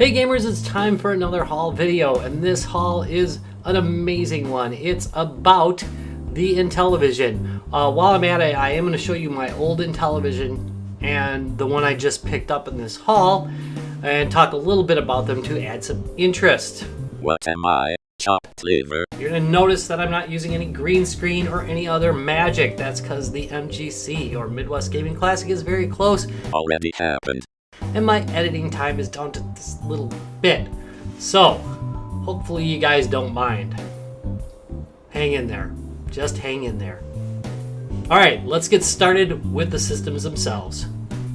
Hey gamers, it's time for another haul video, and this haul is an amazing one. It's about the Intellivision. While I'm at it, I am going to show you my old Intellivision and the one I just picked up in this haul, and talk a little bit about them to add some interest. What am I? Chopped liver. You're going to notice that I'm not using any green screen or any other magic. That's because the MGC, or Midwest Gaming Classic, is very close. Already happened. And my editing time is down to this little bit. So, hopefully you guys don't mind. Hang in there. Just hang in there. Alright, let's get started with the systems themselves.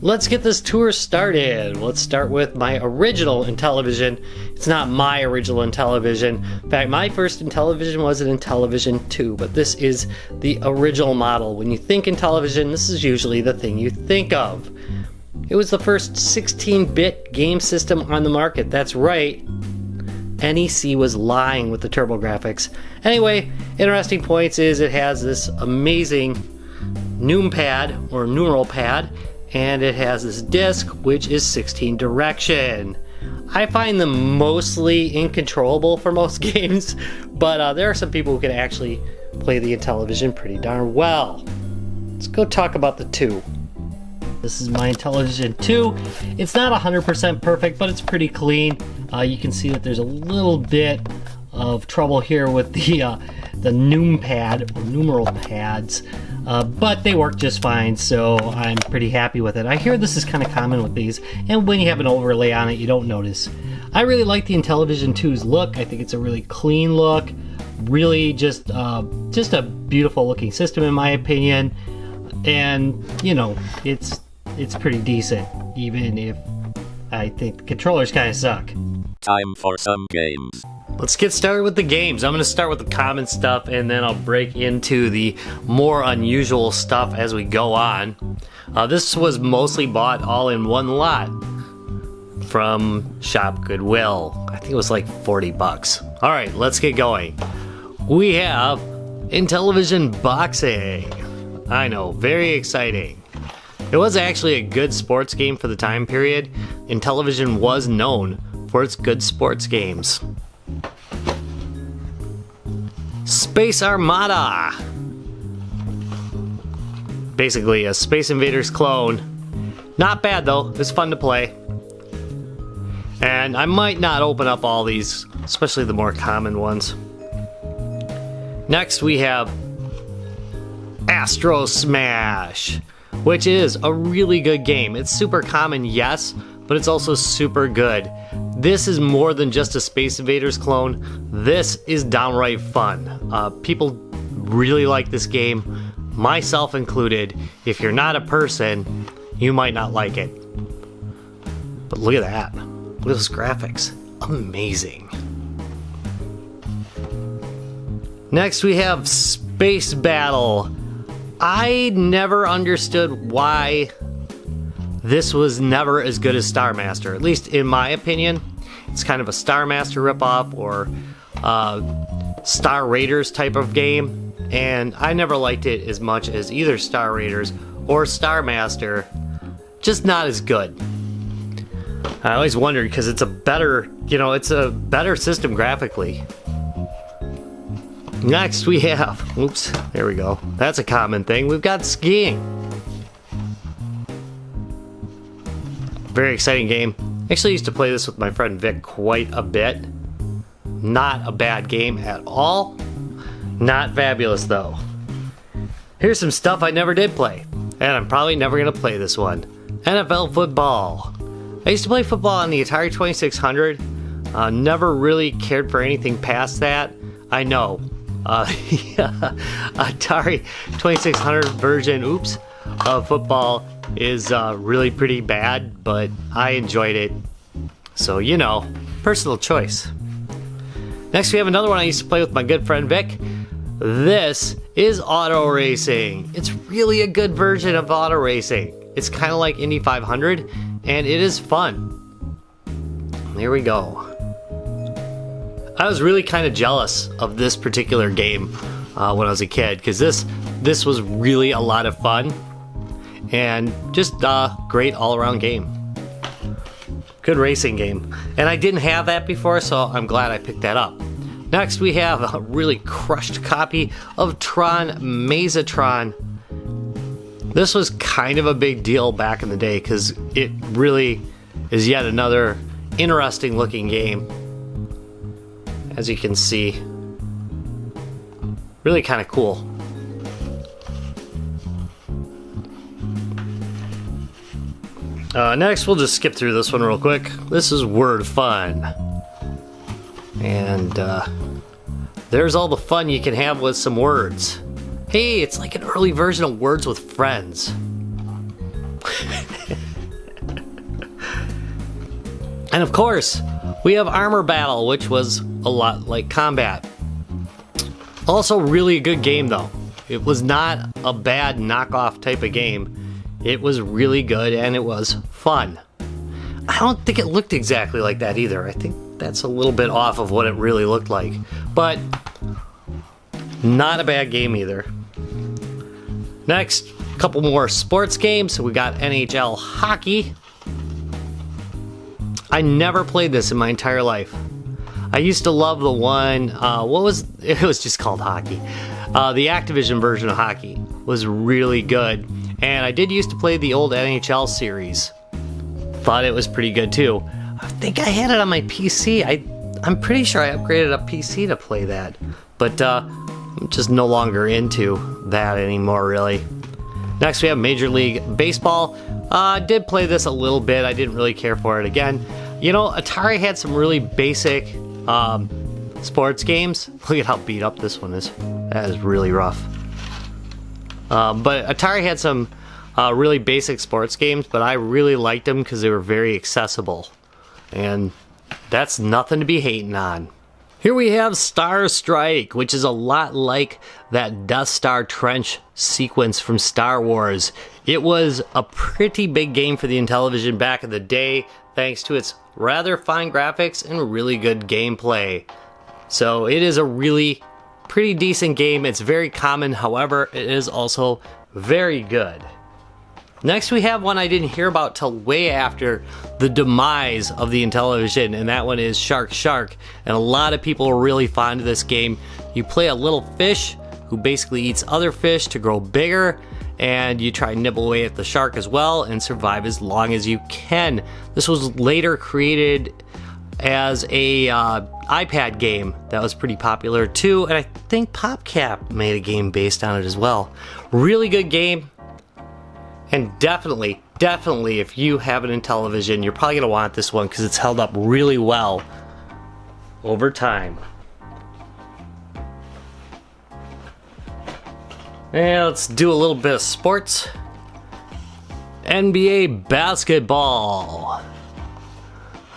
Let's get this tour started. Let's start with my original Intellivision. It's not my original Intellivision. In fact, my first Intellivision was an Intellivision 2, but this is the original model. When you think Intellivision, this is usually the thing you think of. It was the first 16-bit game system on the market. That's right. NEC was lying with the TurboGrafx. Anyway, interesting points is it has this amazing numpad or numeral pad, and it has this disc which is 16 direction. I find them mostly incontrollable for most games, but there are some people who can actually play the Intellivision pretty darn well. Let's go talk about the 2. This is my Intellivision 2. It's not 100% perfect, but it's pretty clean. You can see that there's a little bit of trouble here with the numpad or numeral pads, but they work just fine, so I'm pretty happy with it. I hear this is kind of common with these, and when you have an overlay on it, you don't notice. I really like the Intellivision 2's look. I think it's a really clean look, really just a beautiful looking system in my opinion, and you know, it's pretty decent, even if I think the controllers kind of suck. Time for some games. Let's get started with the games. I'm going to start with the common stuff, and then I'll break into the more unusual stuff as we go on. This was mostly bought all in one lot from Shop Goodwill. I think it was like 40 bucks. All right, let's get going. We have Intellivision Boxing. I know, very exciting. It was actually a good sports game for the time period. Intellivision was known for its good sports games. Space Armada. Basically a Space Invaders clone. Not bad though, it's fun to play. And I might not open up all these, especially the more common ones. Next we have Astro Smash, which is a really good game. It's super common, yes, but it's also super good. This is more than just a Space Invaders clone. This is downright fun. People really like this game, myself included. If you're not a person, you might not like it. But look at that. Look at those graphics. Amazing. Next we have Space Battle. I never understood why this was never as good as Star Master, at least in my opinion. It's kind of a Star Master ripoff or Star Raiders type of game, and I never liked it as much as either Star Raiders or Star Master. Just not as good. I always wondered because it's a better, it's a better system graphically. Next we have, oops, there we go. That's a common thing. We've got skiing. Very exciting game. Actually used to play this with my friend Vic quite a bit. Not a bad game at all. Not fabulous though. Here's some stuff I never did play, and I'm probably never gonna play this one. NFL football. I used to play football on the Atari 2600. Never really cared for anything past that. I know. Atari 2600 version, oops, of football is really pretty bad, but I enjoyed it. So, personal choice. Next we have another one I used to play with my good friend Vic. This is Auto Racing. It's really a good version of Auto Racing. It's kind of like Indy 500, and it is fun. There we go. I was really kind of jealous of this particular game when I was a kid, because this was really a lot of fun and just a great all-around game. Good racing game. And I didn't have that before, so I'm glad I picked that up. Next, we have a really crushed copy of Tron Mazatron. This was kind of a big deal back in the day because it really is yet another interesting looking game. As you can see, really kind of cool. Next, we'll just skip through this one real quick. This is Word Fun. And there's all the fun you can have with some words. Hey, it's like an early version of Words with Friends. And of course, we have Armor Battle, which was a lot like Combat. Also really a good game though. It was not a bad knockoff type of game. It was really good and it was fun. I don't think it looked exactly like that either. I think that's a little bit off of what it really looked like. But not a bad game either. Next, a couple more sports games. We got NHL hockey. I never played this in my entire life. I used to love the one, it was just called hockey. The Activision version of hockey was really good. And I did used to play the old NHL series. Thought it was pretty good too. I think I had it on my PC. I'm pretty sure I upgraded a PC to play that. But I'm just no longer into that anymore, really. Next we have Major League Baseball. I did play this a little bit. I didn't really care for it again. You know, Atari had some really basic sports games. Look at how beat up this one is. That is really rough. But Atari had some really basic sports games, but I really liked them because they were very accessible. And that's nothing to be hating on. Here we have Star Strike, which is a lot like that Death Star trench sequence from Star Wars. It was a pretty big game for the Intellivision back in the day, thanks to its rather fine graphics and really good gameplay. So it is a really pretty decent game. It's very common, however, it is also very good. Next we have one I didn't hear about till way after the demise of the Intellivision, and that one is Shark Shark. And a lot of people are really fond of this game. You play a little fish who basically eats other fish to grow bigger, and you try and nibble away at the shark as well and survive as long as you can. This was later created as a iPad game that was pretty popular too, and I think PopCap made a game based on it as well. Really good game. And definitely, if you have an Intellivision, you're probably going to want this one because it's held up really well over time. And let's do a little bit of sports. NBA basketball.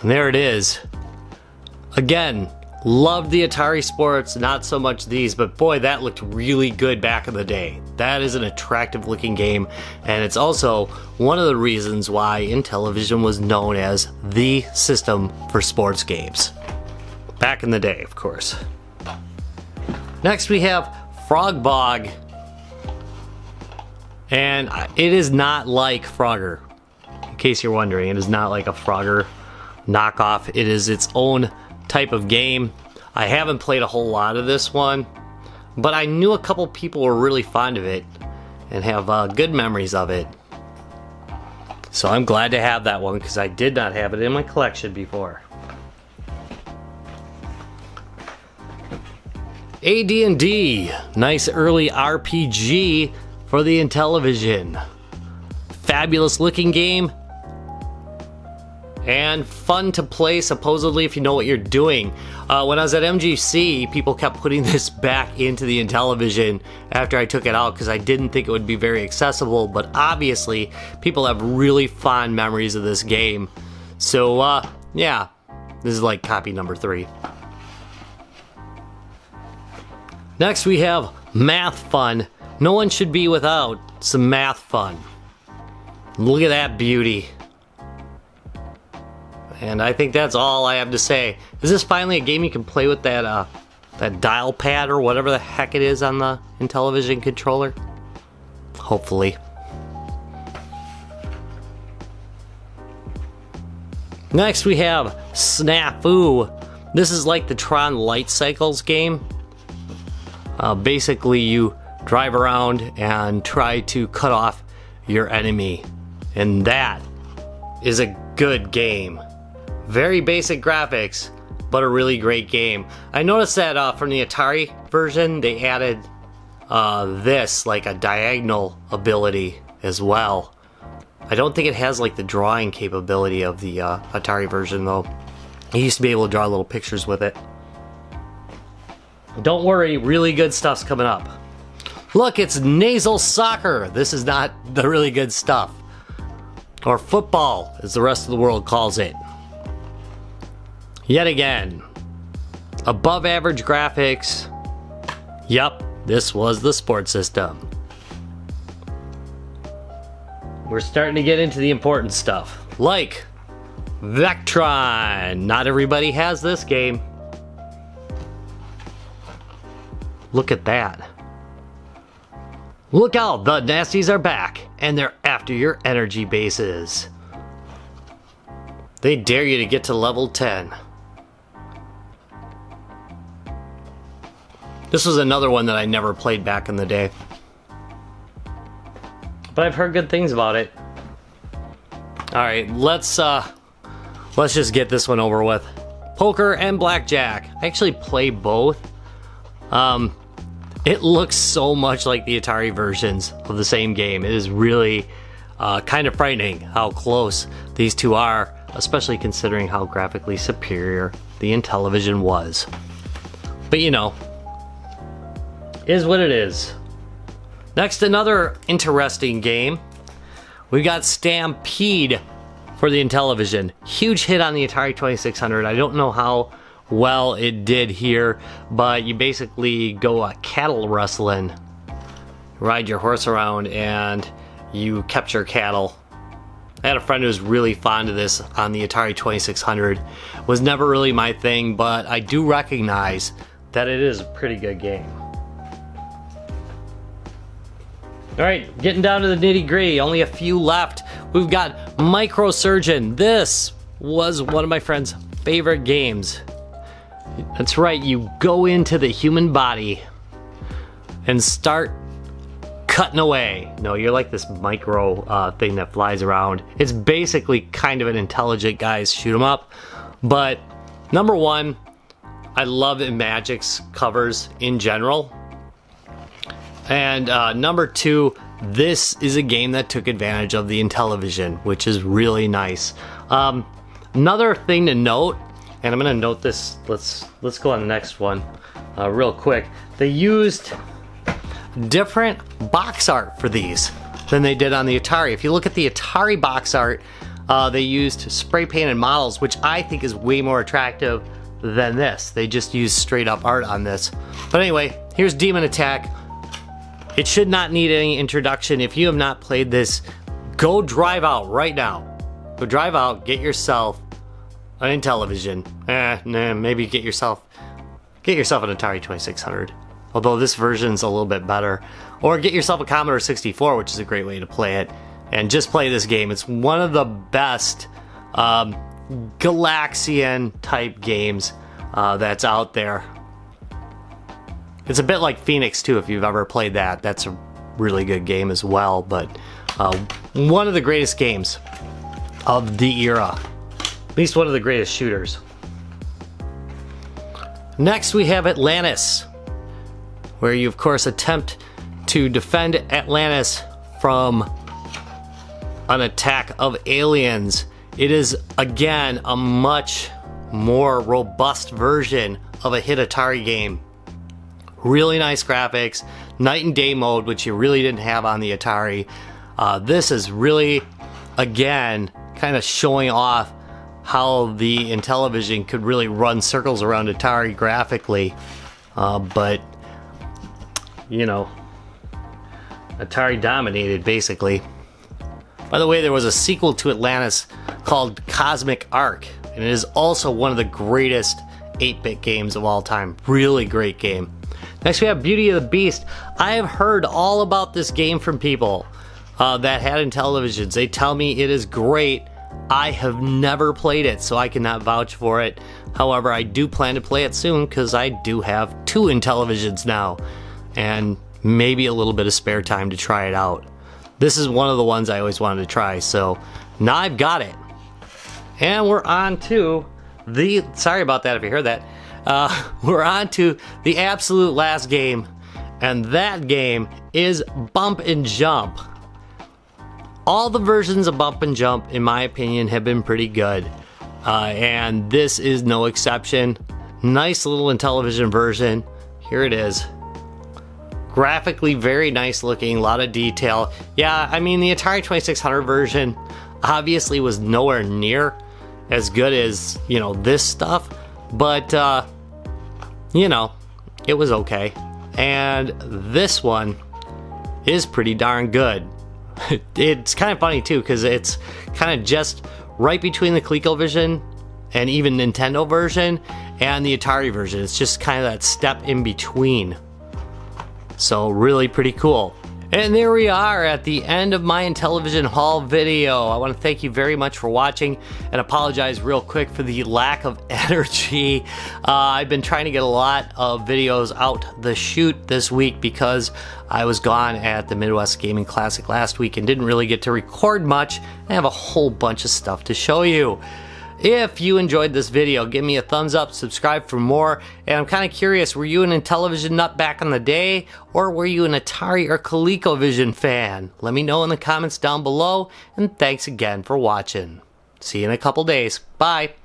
And there it is. Again, loved the Atari sports, not so much these, but boy, that looked really good back in the day. That is an attractive looking game, and it's also one of the reasons why Intellivision was known as the system for sports games. Back in the day, of course. Next we have Frog Bog. And it is not like Frogger. In case you're wondering, it is not like a Frogger knockoff. It is its own type of game. I haven't played a whole lot of this one, but I knew a couple people were really fond of it and have good memories of it. So I'm glad to have that one because I did not have it in my collection before. AD&D, nice early RPG for the Intellivision. Fabulous looking game. And fun to play, supposedly, if you know what you're doing. When I was at MGC, people kept putting this back into the Intellivision after I took it out because I didn't think it would be very accessible, but obviously, people have really fond memories of this game. So, yeah, this is like copy number 3. Next, we have Math Fun. No one should be without some math fun. Look at that beauty. And I think that's all I have to say. Is this finally a game you can play with that dial pad or whatever the heck it is on the Intellivision controller? Hopefully. Next we have Snafu. This is like the Tron Light Cycles game. Basically you drive around and try to cut off your enemy. And that is a good game. Very basic graphics, but a really great game. I noticed that from the Atari version, they added this, like a diagonal ability as well. I don't think it has like the drawing capability of the Atari version though. You used to be able to draw little pictures with it. Don't worry, really good stuff's coming up. Look, it's nasal soccer. This is not the really good stuff. Or football, as the rest of the world calls it. Yet again, above average graphics. Yup, this was the sports system. We're starting to get into the important stuff, like Vectron. Not everybody has this game. Look at that. Look out, the nasties are back, and they're after your energy bases. They dare you to get to level 10. This was another one that I never played back in the day, but I've heard good things about it. Alright, let's just get this one over with. Poker and blackjack. I actually play both. It looks so much like the Atari versions of the same game. It is really kind of frightening how close these two are, especially considering how graphically superior the Intellivision was. But you know, is what it is. Next, another interesting game. We got Stampede for the Intellivision. Huge hit on the Atari 2600. I don't know how well it did here, but you basically go cattle rustling. Ride your horse around and you capture cattle. I had a friend who was really fond of this on the Atari 2600. Was never really my thing, but I do recognize that it is a pretty good game. Alright, getting down to the nitty gritty, only a few left. We've got Microsurgeon. This was one of my friend's favorite games. That's right, you go into the human body and start cutting away. No, you're like this micro thing that flies around. It's basically kind of an intelligent guy's shoot 'em up. But number one, I love Imagic's covers in general. And number two, this is a game that took advantage of the Intellivision, which is really nice. Another thing to note, and I'm gonna note this, let's go on the next one real quick. They used different box art for these than they did on the Atari. If you look at the Atari box art, they used spray painted models, which I think is way more attractive than this. They just used straight up art on this. But anyway, here's Demon Attack. It should not need any introduction. If you have not played this, go drive out right now. Go drive out, get yourself an Intellivision. Maybe get yourself an Atari 2600. Although this version's a little bit better. Or get yourself a Commodore 64, which is a great way to play it. And just play this game. It's one of the best Galaxian type games that's out there. It's a bit like Phoenix too, if you've ever played that. That's a really good game as well, but one of the greatest games of the era. At least one of the greatest shooters. Next we have Atlantis, where you of course attempt to defend Atlantis from an attack of aliens. It is again a much more robust version of a hit Atari game. Really nice graphics, night and day mode, which you really didn't have on the Atari. This is really, again, kind of showing off how the Intellivision could really run circles around Atari graphically. But, you know, Atari dominated, basically. By the way, there was a sequel to Atlantis called Cosmic Arc, and it is also one of the greatest 8-bit games of all time. Really great game. Next we have Beauty of the Beast. I have heard all about this game from people that had Intellivisions. They tell me it is great. I have never played it, so I cannot vouch for it. However, I do plan to play it soon because I do have 2 Intellivisions now, and maybe a little bit of spare time to try it out. This is one of the ones I always wanted to try, so now I've got it. And we're on to the, sorry about that if you heard that, we're on to the absolute last game, and that game is Bump and Jump. All the versions of Bump and Jump, in my opinion, have been pretty good, and this is no exception. Nice little Intellivision version. Here it is. Graphically very nice looking, a lot of detail. Yeah, I mean, the Atari 2600 version obviously was nowhere near as good as, you know, this stuff, but, you know, it was okay. And this one is pretty darn good. It's kind of funny too, because it's kind of just right between the ColecoVision and even Nintendo version and the Atari version. It's just kind of that step in between. So really pretty cool. And there we are at the end of my Intellivision haul video. I want to thank you very much for watching and apologize real quick for the lack of energy. I've been trying to get a lot of videos out the chute this week because I was gone at the Midwest Gaming Classic last week and didn't really get to record much. I have a whole bunch of stuff to show you. If you enjoyed this video, give me a thumbs up, subscribe for more, and I'm kind of curious, were you an Intellivision nut back in the day, or were you an Atari or ColecoVision fan? Let me know in the comments down below, and thanks again for watching. See you in a couple days. Bye!